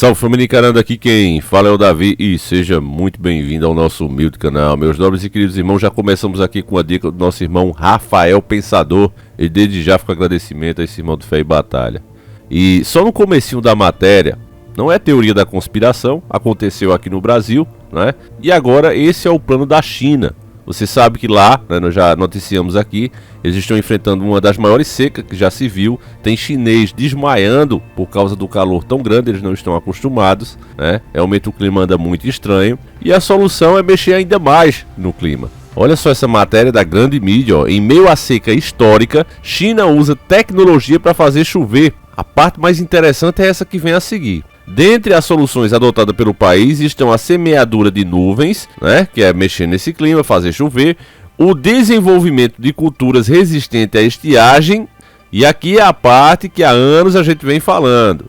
Salve família encarando, aqui quem fala é o Davi e seja muito bem-vindo ao nosso humilde canal. Meus nobres e queridos irmãos, já começamos aqui com a dica do nosso irmão Rafael Pensador e desde já fico agradecimento a esse irmão do Fé e Batalha. E só no comecinho da matéria, não é teoria da conspiração, aconteceu aqui no Brasil, né? E agora esse é o plano da China. Você sabe que lá, né, nós já noticiamos aqui, eles estão enfrentando uma das maiores secas que já se viu. Tem chinês desmaiando por causa do calor tão grande, eles não estão acostumados, né? Realmente o clima anda muito estranho. E a solução é mexer ainda mais no clima. Olha só essa matéria da grande mídia, ó. Em meio à seca histórica, China usa tecnologia para fazer chover. A parte mais interessante é essa que vem a seguir. Dentre as soluções adotadas pelo país estão a semeadura de nuvens, né, que é mexer nesse clima, fazer chover, o desenvolvimento de culturas resistentes à estiagem, e aqui é a parte que há anos a gente vem falando.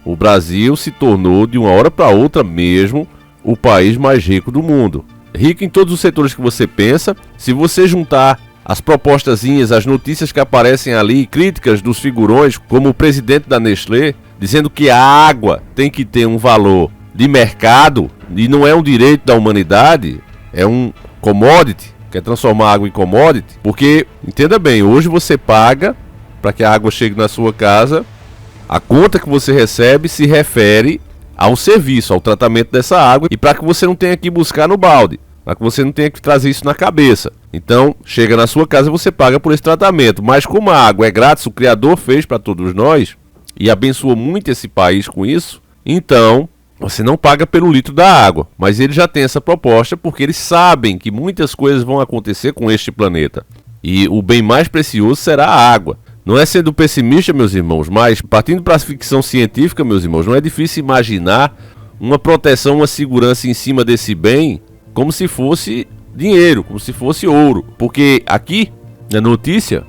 O Brasil se tornou, de uma hora para outra mesmo, o país mais rico do mundo. Rico em todos os setores que você pensa. Se você juntar as propostazinhas, as notícias que aparecem ali, críticas dos figurões, como o presidente da Nestlé, dizendo que a água tem que ter um valor de mercado e não é um direito da humanidade, é um commodity, quer transformar a água em commodity, porque, entenda bem, hoje você paga para que a água chegue na sua casa, a conta que você recebe se refere ao serviço, ao tratamento dessa água, e para que você não tenha que buscar no balde, para que você não tenha que trazer isso na cabeça. Então, chega na sua casa e você paga por esse tratamento, mas como a água é grátis, o Criador fez para todos nós, e abençoou muito esse país com isso, então você não paga pelo litro da água. Mas ele já tem essa proposta porque eles sabem que muitas coisas vão acontecer com este planeta. E o bem mais precioso será a água. Não é sendo pessimista, meus irmãos, mas partindo para a ficção científica, meus irmãos, não é difícil imaginar uma proteção, uma segurança em cima desse bem como se fosse dinheiro, como se fosse ouro. Porque aqui, na notícia,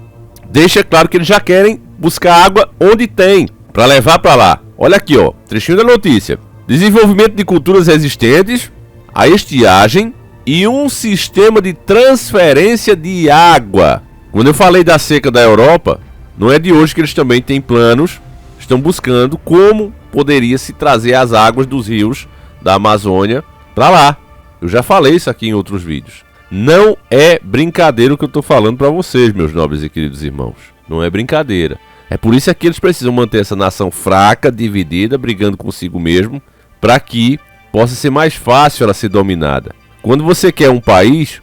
deixa claro que eles já querem buscar água onde tem, para levar para lá. Olha aqui, ó, trechinho da notícia. Desenvolvimento de culturas resistentes à estiagem e um sistema de transferência de água. Quando eu falei da seca da Europa, não é de hoje que eles também têm planos, estão buscando como poderia se trazer as águas dos rios da Amazônia para lá. Eu já falei isso aqui em outros vídeos. Não é brincadeira o que eu estou falando para vocês, meus nobres e queridos irmãos. Não é brincadeira. É por isso que eles precisam manter essa nação fraca, dividida, brigando consigo mesmo, para que possa ser mais fácil ela ser dominada. Quando você quer um país,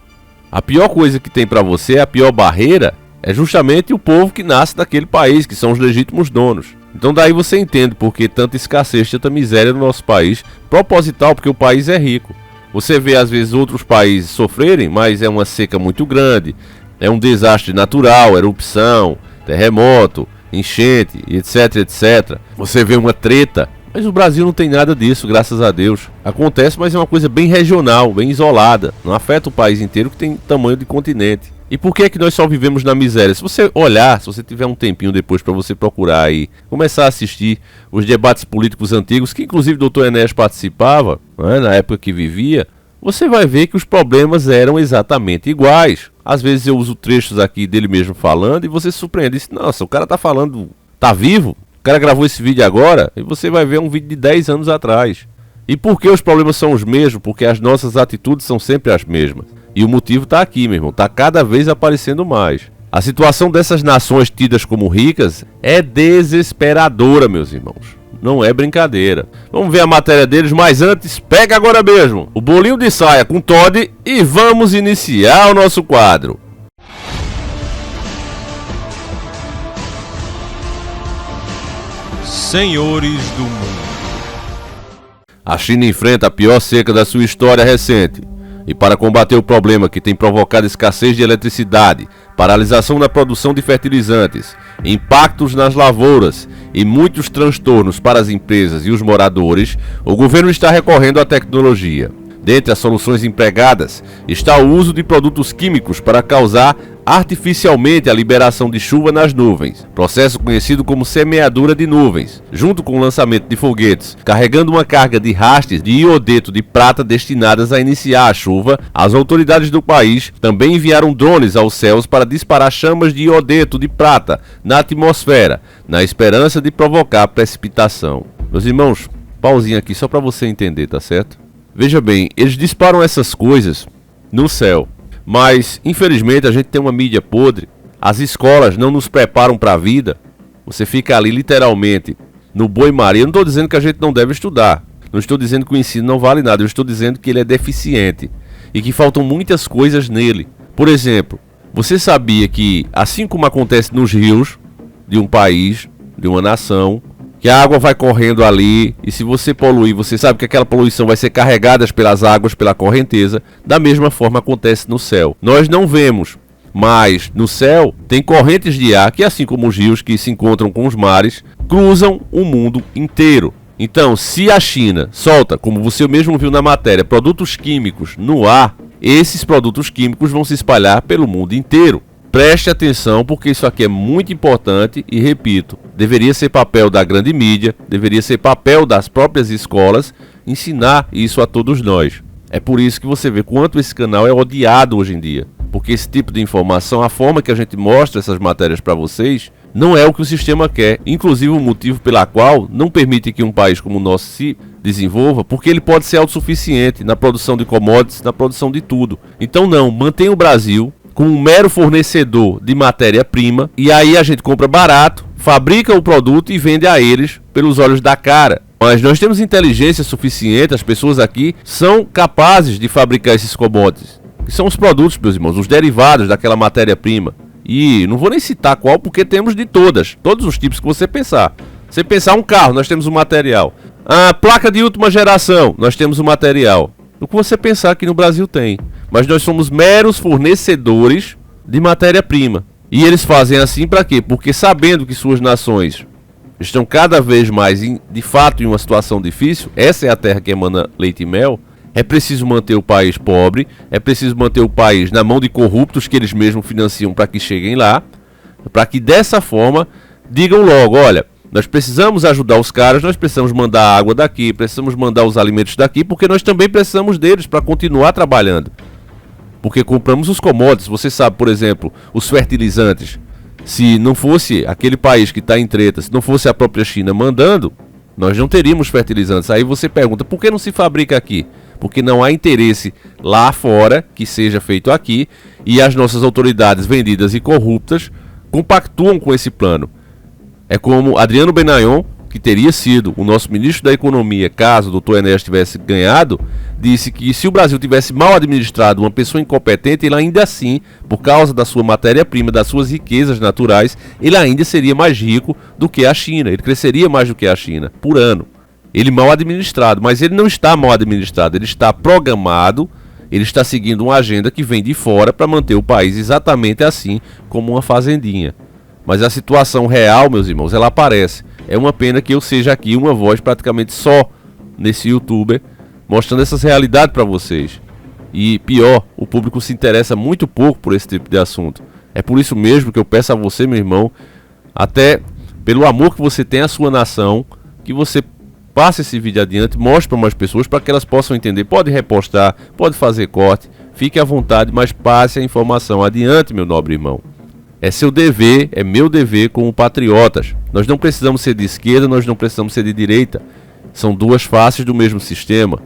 a pior coisa que tem para você, a pior barreira, é justamente o povo que nasce daquele país, que são os legítimos donos. Então daí você entende por que tanta escassez, tanta miséria no nosso país, proposital, porque o país é rico. Você vê às vezes outros países sofrerem, mas é uma seca muito grande, é um desastre natural, erupção, terremoto, enchente, etc, etc. Você vê uma treta, mas o Brasil não tem nada disso, graças a Deus. Acontece, mas é uma coisa bem regional, bem isolada. Não afeta o país inteiro, que tem tamanho de continente. E por que é que nós só vivemos na miséria? Se você olhar, se você tiver um tempinho depois para você procurar aí, começar a assistir os debates políticos antigos, que inclusive o Dr. Enéas participava, né, na época que vivia, você vai ver que os problemas eram exatamente iguais. Às vezes eu uso trechos aqui dele mesmo falando e você se surpreende. Diz, nossa, o cara tá falando, tá vivo? O cara gravou esse vídeo agora e você vai ver um vídeo de 10 anos atrás. E por que os problemas são os mesmos? Porque as nossas atitudes são sempre as mesmas. E o motivo tá aqui, meu irmão, tá cada vez aparecendo mais. A situação dessas nações tidas como ricas é desesperadora, meus irmãos. Não é brincadeira. Vamos ver a matéria deles, mas antes, pega agora mesmo o bolinho de saia com Todd e vamos iniciar o nosso quadro. Senhores do Mundo. A China enfrenta a pior seca da sua história recente. E para combater o problema que tem provocado escassez de eletricidade, paralisação na produção de fertilizantes, impactos nas lavouras e muitos transtornos para as empresas e os moradores, o governo está recorrendo à tecnologia. Dentre as soluções empregadas está o uso de produtos químicos para causar artificialmente a liberação de chuva nas nuvens, processo conhecido como semeadura de nuvens, junto com o lançamento de foguetes, carregando uma carga de hastes de iodeto de prata destinadas a iniciar a chuva. As autoridades do país também enviaram drones aos céus para disparar chamas de iodeto de prata na atmosfera, na esperança de provocar precipitação. Meus irmãos, pauzinho aqui só para você entender, tá certo? Veja bem, eles disparam essas coisas no céu, mas infelizmente a gente tem uma mídia podre, as escolas não nos preparam para a vida, você fica ali literalmente no boi-maria. Eu não estou dizendo que a gente não deve estudar, não estou dizendo que o ensino não vale nada, eu estou dizendo que ele é deficiente e que faltam muitas coisas nele. Por exemplo, você sabia que, assim como acontece nos rios de um país, de uma nação, que a água vai correndo ali e se você poluir, você sabe que aquela poluição vai ser carregada pelas águas, pela correnteza, da mesma forma acontece no céu. Nós não vemos, mas no céu tem correntes de ar que, assim como os rios que se encontram com os mares, cruzam o mundo inteiro. Então, se a China solta, como você mesmo viu na matéria, produtos químicos no ar, esses produtos químicos vão se espalhar pelo mundo inteiro. Preste atenção porque isso aqui é muito importante e, repito, deveria ser papel da grande mídia, deveria ser papel das próprias escolas ensinar isso a todos nós. É por isso que você vê quanto esse canal é odiado hoje em dia. Porque esse tipo de informação, a forma que a gente mostra essas matérias para vocês, não é o que o sistema quer. Inclusive o motivo pela qual não permite que um país como o nosso se desenvolva, porque ele pode ser autossuficiente na produção de commodities, na produção de tudo. Então não, mantém o Brasil como um mero fornecedor de matéria-prima e aí a gente compra barato, fabrica o produto e vende a eles pelos olhos da cara. Mas nós temos inteligência suficiente, as pessoas aqui são capazes de fabricar esses commodities. Que são os produtos, meus irmãos, os derivados daquela matéria-prima. E não vou nem citar qual, porque temos de todos os tipos que você pensar. Você pensar um carro, nós temos o material. A placa de última geração, nós temos o material. O que você pensar aqui no Brasil tem. Mas nós somos meros fornecedores de matéria-prima. E eles fazem assim para quê? Porque sabendo que suas nações estão cada vez mais, de fato, em uma situação difícil, essa é a terra que emana leite e mel, é preciso manter o país pobre, é preciso manter o país na mão de corruptos que eles mesmos financiam para que cheguem lá, para que dessa forma digam logo, olha, nós precisamos ajudar os caras, nós precisamos mandar a água daqui, precisamos mandar os alimentos daqui, porque nós também precisamos deles para continuar trabalhando. Porque compramos os commodities, você sabe, por exemplo, os fertilizantes. Se não fosse aquele país que está em treta, se não fosse a própria China mandando, nós não teríamos fertilizantes. Aí você pergunta, por que não se fabrica aqui? Porque não há interesse lá fora que seja feito aqui e as nossas autoridades vendidas e corruptas compactuam com esse plano. É como Adriano Benayon, que teria sido o nosso ministro da Economia caso o Dr. Enéas tivesse ganhado, disse que se o Brasil tivesse mal administrado uma pessoa incompetente, ele ainda assim, por causa da sua matéria-prima, das suas riquezas naturais, ele ainda seria mais rico do que a China, ele cresceria mais do que a China por ano. Ele mal administrado, mas ele não está mal administrado, ele está programado, ele está seguindo uma agenda que vem de fora para manter o país exatamente assim, como uma fazendinha. Mas a situação real, meus irmãos, ela aparece. É uma pena que eu seja aqui uma voz praticamente só nesse youtuber, mostrando essas realidades para vocês. E pior, o público se interessa muito pouco por esse tipo de assunto. É por isso mesmo que eu peço a você, meu irmão, até pelo amor que você tem à sua nação, que você passe esse vídeo adiante, mostre para mais pessoas para que elas possam entender. Pode repostar, pode fazer corte, fique à vontade, mas passe a informação adiante, meu nobre irmão. É seu dever, é meu dever como patriotas. Nós não precisamos ser de esquerda, nós não precisamos ser de direita. São duas faces do mesmo sistema.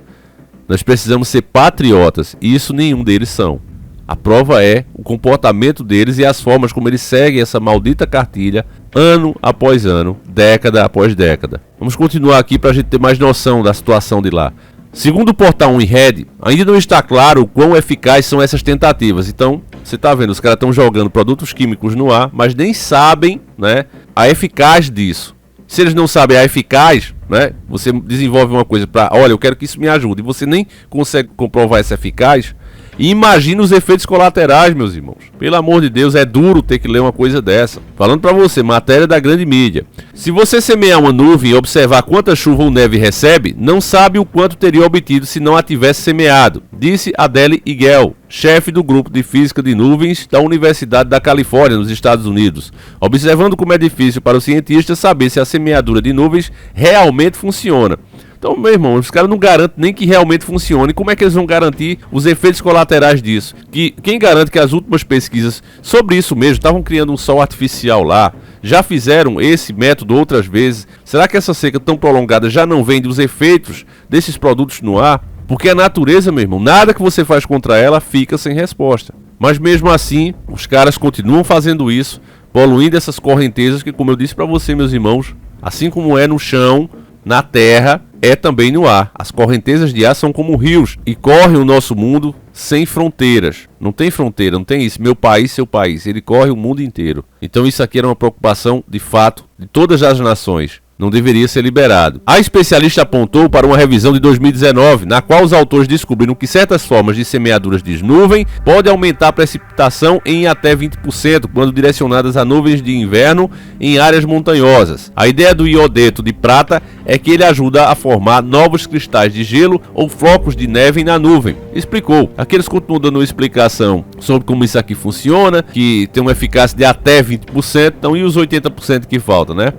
Nós precisamos ser patriotas, e isso nenhum deles são. A prova é o comportamento deles e as formas como eles seguem essa maldita cartilha ano após ano, década após década. Vamos continuar aqui para a gente ter mais noção da situação de lá. Segundo o portal WinRed, ainda não está claro o quão eficazes são essas tentativas. Então, você está vendo, os caras estão jogando produtos químicos no ar, mas nem sabem, né, a eficácia disso. Se eles não sabem a eficaz, né, você desenvolve uma coisa para, olha, eu quero que isso me ajude, e você nem consegue comprovar essa eficaz. E imagina os efeitos colaterais, meus irmãos. Pelo amor de Deus, é duro ter que ler uma coisa dessa. Falando pra você, matéria da grande mídia. Se você semear uma nuvem e observar quanta chuva ou neve recebe, não sabe o quanto teria obtido se não a tivesse semeado, disse Adele Igel, chefe do grupo de física de nuvens da Universidade da Califórnia, nos Estados Unidos, observando como é difícil para os cientistas saber se a semeadura de nuvens realmente funciona. Então, meu irmão, os caras não garantem nem que realmente funcione. Como é que eles vão garantir os efeitos colaterais disso? Quem garante que as últimas pesquisas sobre isso mesmo estavam criando um sol artificial lá, já fizeram esse método outras vezes. Será que essa seca tão prolongada já não vem dos efeitos desses produtos no ar? Porque a natureza, meu irmão, nada que você faz contra ela fica sem resposta. Mas mesmo assim, os caras continuam fazendo isso, poluindo essas correntezas que, como eu disse para você, meus irmãos, assim como é no chão, na terra, é também no ar. As correntezas de ar são como rios e correm o nosso mundo sem fronteiras. Não tem fronteira, não tem isso. Meu país, seu país. Ele corre o mundo inteiro. Então isso aqui era uma preocupação, de fato, de todas as nações. Não deveria ser liberado. A especialista apontou para uma revisão de 2019, na qual os autores descobriram que certas formas de semeaduras de nuvem podem aumentar a precipitação em até 20%, quando direcionadas a nuvens de inverno em áreas montanhosas. A ideia do iodeto de prata é que ele ajuda a formar novos cristais de gelo ou flocos de neve na nuvem. Explicou. Aqui eles continuam dando uma explicação sobre como isso aqui funciona, que tem uma eficácia de até 20%, então e os 80% que faltam, né?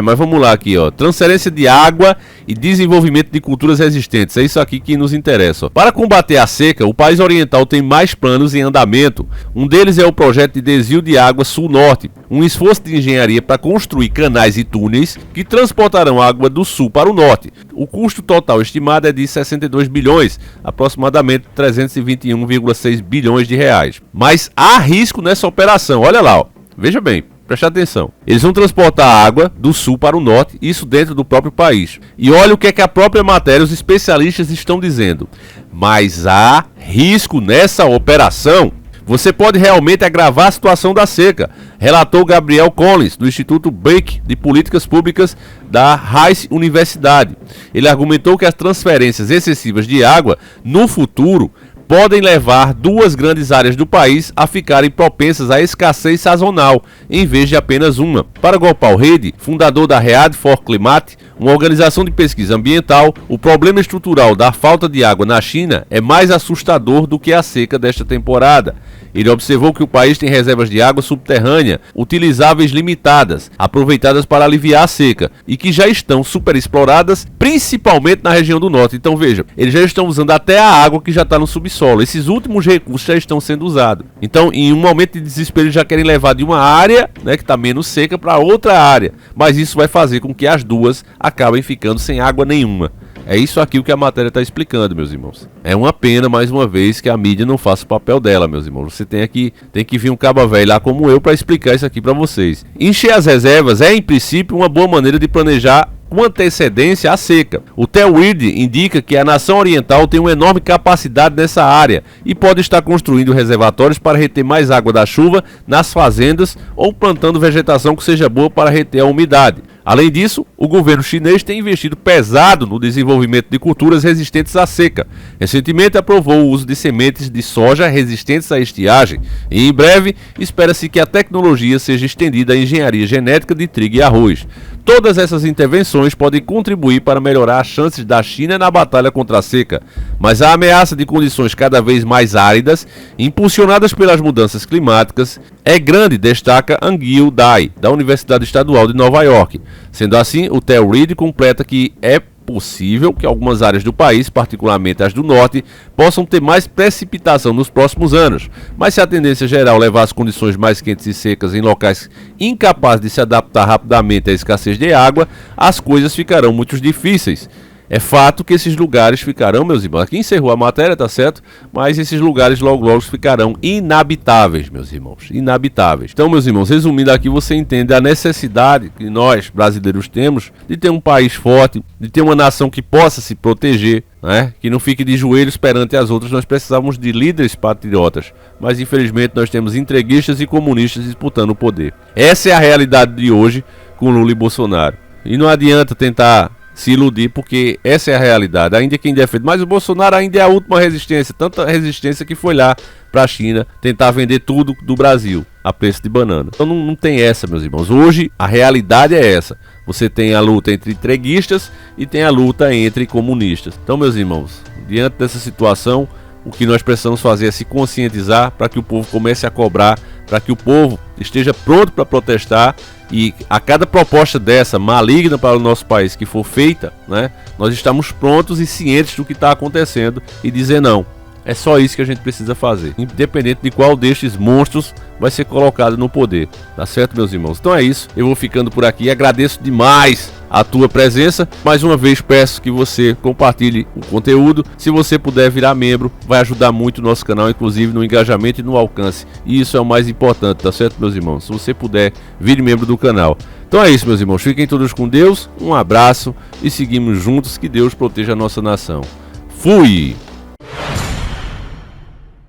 Mas vamos lá aqui, ó. Transferência de água e desenvolvimento de culturas resistentes. É isso aqui que nos interessa, ó. Para combater a seca, o país oriental tem mais planos em andamento. Um deles é o projeto de desvio de água sul-norte, um esforço de engenharia para construir canais e túneis que transportarão água do sul para o norte. O custo total estimado é de 62 bilhões, aproximadamente 321,6 bilhões de reais. Mas há risco nessa operação. Olha lá, ó. Veja bem. Preste atenção. Eles vão transportar água do sul para o norte, isso dentro do próprio país. E olha o que é que a própria matéria, os especialistas estão dizendo. Mas há risco nessa operação. Você pode realmente agravar a situação da seca, relatou Gabriel Collins, do Instituto Baker de Políticas Públicas da Rice Universidade. Ele argumentou que as transferências excessivas de água no futuro podem levar duas grandes áreas do país a ficarem propensas à escassez sazonal, em vez de apenas uma. Para Gopal Reddy, fundador da Read for Climate, uma organização de pesquisa ambiental, o problema estrutural da falta de água na China é mais assustador do que a seca desta temporada. Ele observou que o país tem reservas de água subterrânea, utilizáveis limitadas, aproveitadas para aliviar a seca, e que já estão superexploradas, principalmente na região do norte. Então veja, eles já estão usando até a água que já está no subsolo. Esses últimos recursos já estão sendo usados. Então, em um momento de desespero, eles já querem levar de uma área, né, que está menos seca, para outra área. Mas isso vai fazer com que as duas acabem ficando sem água nenhuma. É isso aqui o que a matéria está explicando, meus irmãos. É uma pena, mais uma vez, que a mídia não faça o papel dela, meus irmãos. Você tem que vir um caba velho lá como eu para explicar isso aqui para vocês. Encher as reservas é, em princípio, uma boa maneira de planejar com antecedência a seca. O Theo Weir indica que a nação oriental tem uma enorme capacidade nessa área e pode estar construindo reservatórios para reter mais água da chuva nas fazendas ou plantando vegetação que seja boa para reter a umidade. Além disso, o governo chinês tem investido pesado no desenvolvimento de culturas resistentes à seca. Recentemente aprovou o uso de sementes de soja resistentes à estiagem e, em breve, espera-se que a tecnologia seja estendida à engenharia genética de trigo e arroz. Todas essas intervenções podem contribuir para melhorar as chances da China na batalha contra a seca, mas a ameaça de condições cada vez mais áridas, impulsionadas pelas mudanças climáticas, é grande, destaca Angil Dai, da Universidade Estadual de Nova York. Sendo assim, o Theo Weir completa que é possível que algumas áreas do país, particularmente as do norte, possam ter mais precipitação nos próximos anos, mas se a tendência geral levar às condições mais quentes e secas em locais incapazes de se adaptar rapidamente à escassez de água, as coisas ficarão muito difíceis. É fato que esses lugares ficarão, meus irmãos, aqui encerrou a matéria, tá certo? Mas esses lugares logo ficarão inabitáveis, meus irmãos, inabitáveis. Então, meus irmãos, resumindo aqui, você entende a necessidade que nós, brasileiros, temos de ter um país forte, de ter uma nação que possa se proteger, né? Que não fique de joelhos perante as outras. Nós precisamos de líderes patriotas, mas infelizmente nós temos entreguistas e comunistas disputando o poder. Essa é a realidade de hoje com Lula e Bolsonaro. E não adianta tentar se iludir, porque essa é a realidade. Ainda quem defende, mas o Bolsonaro ainda é a última resistência, tanta resistência que foi lá para a China tentar vender tudo do Brasil a preço de banana. Então não tem essa, meus irmãos. Hoje a realidade é essa. Você tem a luta entre entreguistas e tem a luta entre comunistas. Então, meus irmãos, diante dessa situação, o que nós precisamos fazer é se conscientizar para que o povo comece a cobrar, para que o povo esteja pronto para protestar. E a cada proposta dessa, maligna para o nosso país, que for feita, né, nós estamos prontos e cientes do que está acontecendo e dizer não. É só isso que a gente precisa fazer, independente de qual destes monstros vai ser colocado no poder. Tá certo, meus irmãos? Então é isso, eu vou ficando por aqui. Agradeço demais a tua presença. Mais uma vez peço que você compartilhe o conteúdo. Se você puder virar membro, vai ajudar muito o nosso canal, inclusive no engajamento e no alcance. E isso é o mais importante, tá certo, meus irmãos? Se você puder, vire membro do canal. Então é isso, meus irmãos. Fiquem todos com Deus. Um abraço e seguimos juntos. Que Deus proteja a nossa nação. Fui!